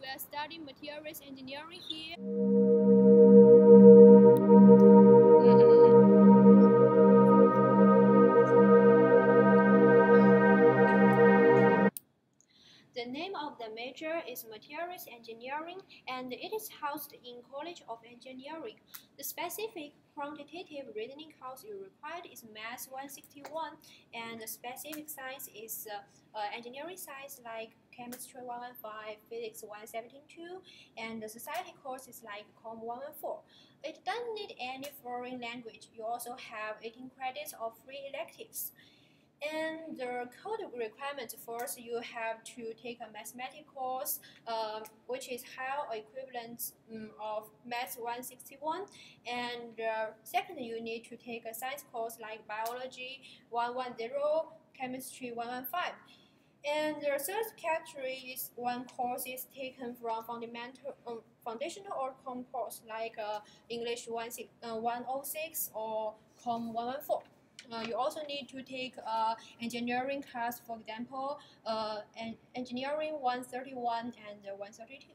are studying materials engineering here. The name of the major is Materials Engineering, and it is housed in College of Engineering. The specific quantitative reasoning course you required is Math 161, and the specific science is engineering science like Chemistry 115, Physics 172, and the society course is like Com 114. It doesn't need any foreign language. You also have 18 credits of free electives. And the code requirements, first you have to take a mathematics course, which is higher equivalent of Math 161. And second, you need to take a science course like Biology 110, Chemistry 115. And the third category is one course is taken from foundational or com course like English 106 or Com 114. You also need to take engineering class, for example, engineering 131 and 132.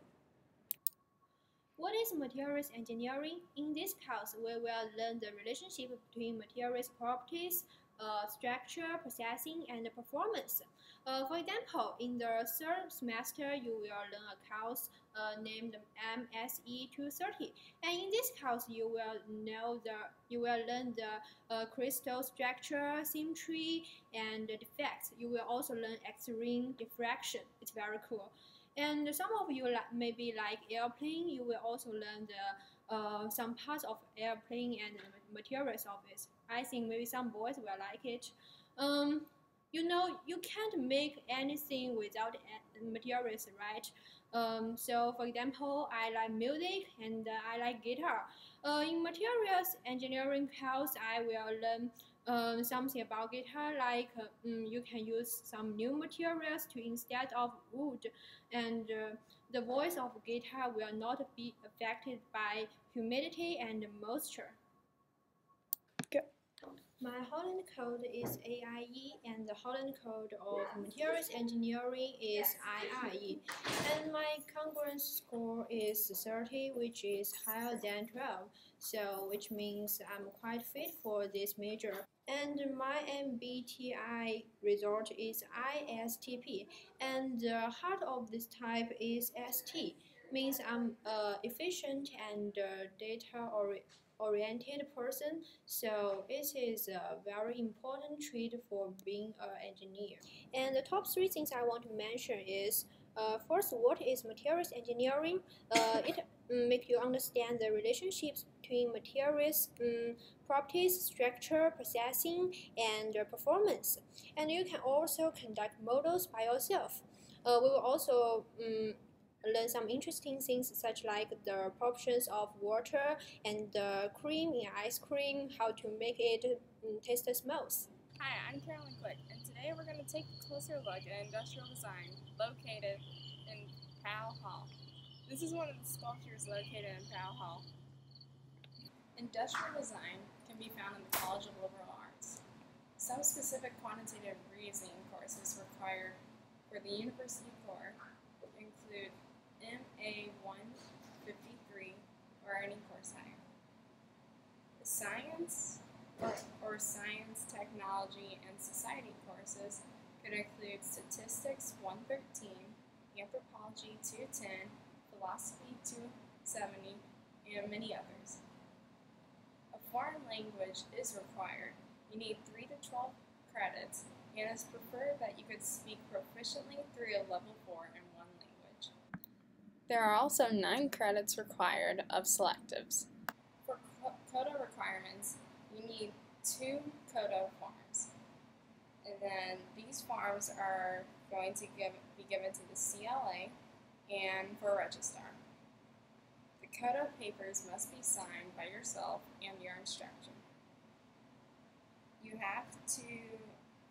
What is materials engineering? In this class, we will learn the relationship between materials properties, structure, processing, and performance. For example, in the third semester, you will learn a course named MSE 230, and in this course, you will learn the crystal structure, symmetry, and defects. You will also learn X-ray diffraction. It's very cool. And some of you maybe like airplane. You will also learn some parts of airplane and materials of it. I think maybe some boys will like it. You know, you can't make anything without materials, right? So for example, I like music and I like guitar. In materials engineering course, I will learn something about guitar, like you can use some new materials to instead of wood, and the voice of guitar will not be affected by humidity and moisture. My Holland code is AIE, and the Holland code of materials engineering is IIE. And my congruence score is 30, which is higher than 12, so which means I'm quite fit for this major. And my MBTI result is ISTP, and the heart of this type is ST, means I'm efficient and data-oriented person, so it is a very important trait for being an engineer. And the top three things I want to mention is first, what is materials engineering? It make you understand the relationships between materials, properties, structure, processing, and performance. And you can also conduct models by yourself. We will also learn some interesting things such like the proportions of water and the cream in ice cream, how to make it taste smooth. Hi, I'm Carolyn Quick, and today we're going to take a closer look at industrial design located in Powell Hall. This is one of the sculptures located in Powell Hall. Industrial design can be found in the College of Liberal Arts. Some specific quantitative reasoning courses required for the University core include MA 153 or any course higher. The science or science, technology, and society courses could include statistics 113, anthropology 210, philosophy 270, and many others. A foreign language is required. You need 3 to 12 credits, and it's preferred that you could speak proficiently through a level 4 in one language. There are also 9 credits required of selectives. For quota requirements, you need 2 quota forms, and then these forms are going to be given to the CLA and for registrar. The quota papers must be signed by yourself and your instruction. You have to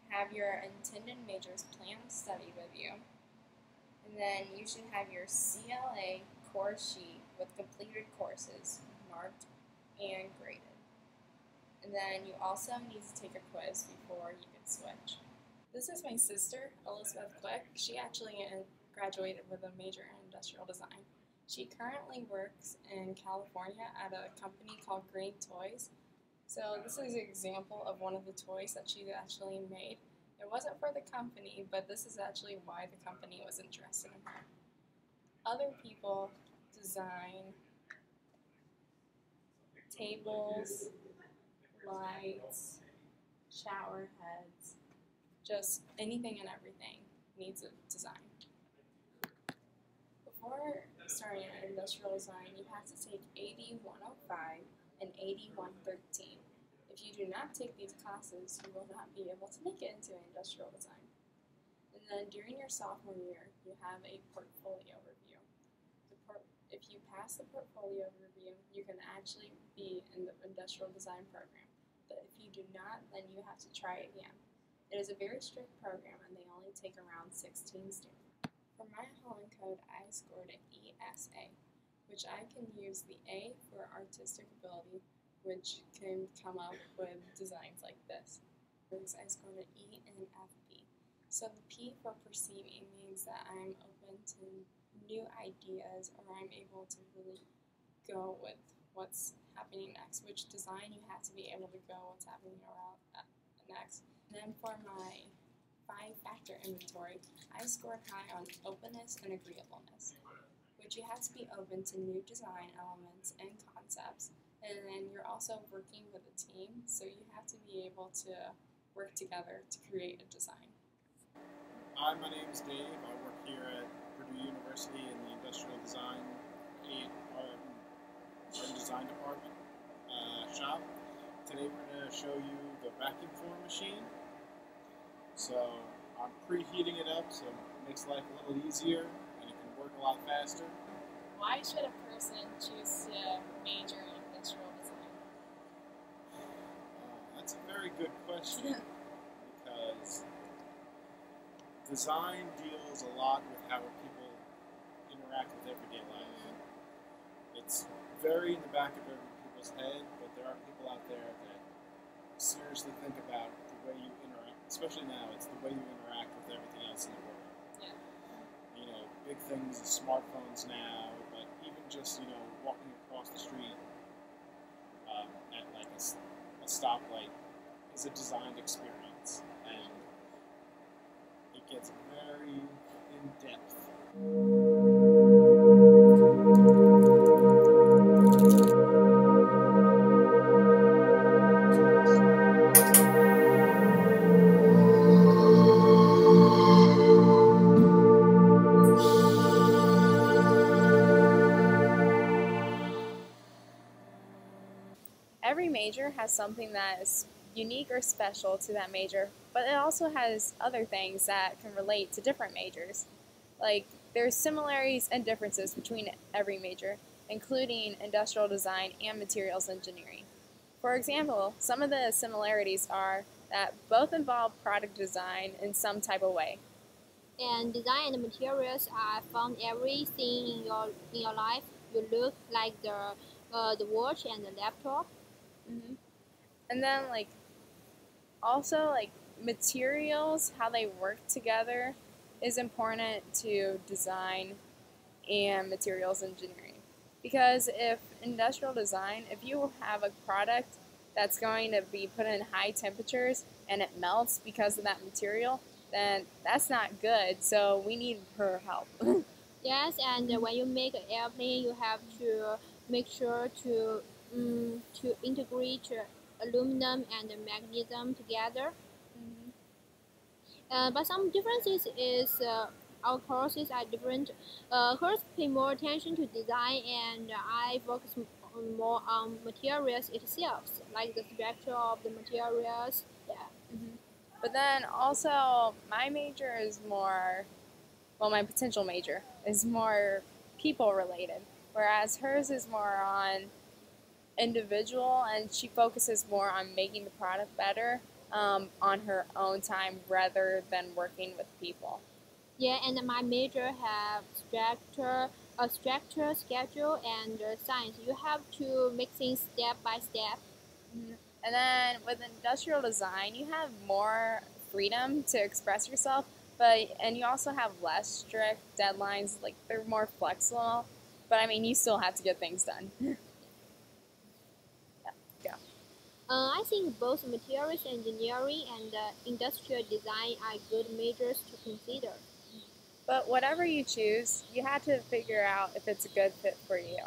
have your intended majors plan of study with you, and then you should have your CLA course sheet with completed courses marked and graded. And then you also need to take a quiz before you can switch. This is my sister, Elizabeth Quick. She actually graduated with a major in industrial design. She currently works in California at a company called Green Toys. So this is an example of one of the toys that she actually made. It wasn't for the company, but this is actually why the company was interested in her. Other people design tables, lights, shower heads, just anything and everything needs a design. Before starting industrial design, you have to take AD 105 and AD 113. If you do not take these classes, you will not be able to make it into industrial design. And then during your sophomore year, you have a portfolio review. If you pass the portfolio review, you can actually be in the industrial design program. But if you do not, then you have to try again. It is a very strict program, and they only take around 16 students. For my Holland code, I scored an ESA, which I can use the A for artistic ability, which can come up with designs like this. I scored an ENFP. So the P for perceiving means that I'm open to new ideas, or I'm able to really go with what's happening next. Which design you have to be able to go what's happening around next. And then for my 5-factor inventory, I scored high on openness and agreeableness, which you have to be open to new design elements and concepts. And then you're also working with a team, so you have to be able to work together to create a design. Hi, my name is Dave. I work here at Purdue University in the Industrial Design Design Department shop. Today we're going to show you the vacuum form machine. So I'm preheating it up so it makes life a little easier and it can work a lot faster. Why should a person choose to major in industrial design? That's a very good question because design deals a lot with how people interact with everyday life. It's very in the back of every people's head, but there are people out there that seriously think about the way you interact, especially now, it's the way you interact with everything else in the world. Yeah. You know, big things, smartphones now, but even just, walking across the street at like a stoplight is a designed experience, and it gets very in-depth. Every major has something that is unique or special to that major, but it also has other things that can relate to different majors. Like, there's similarities and differences between every major, including industrial design and materials engineering. For example, some of the similarities are that both involve product design in some type of way. And design and materials are found everything in your life. You look like the watch and the laptop. Mm-hmm. And then also materials, how they work together is important to design and materials engineering. Because if industrial design, if you have a product that's going to be put in high temperatures and it melts because of that material, then that's not good. So we need her help. Yes, and when you make an airplane, you have to make sure to integrate aluminum and magnesium together. Mm-hmm. But some differences is our courses are different. Hers pay more attention to design, and I focus more on materials itself, like the structure of the materials. Yeah. Mm-hmm. But then also my major is more, my potential major is more people related, whereas hers is more on individual, and she focuses more on making the product better on her own time rather than working with people. Yeah, and my major have structure, schedule, and science. You have to make things step by step. Mm-hmm. And then with industrial design, you have more freedom to express yourself, and you also have less strict deadlines, like they're more flexible, but I mean, you still have to get things done. Yeah. I think both materials engineering and industrial design are good majors to consider. But whatever you choose, you have to figure out if it's a good fit for you.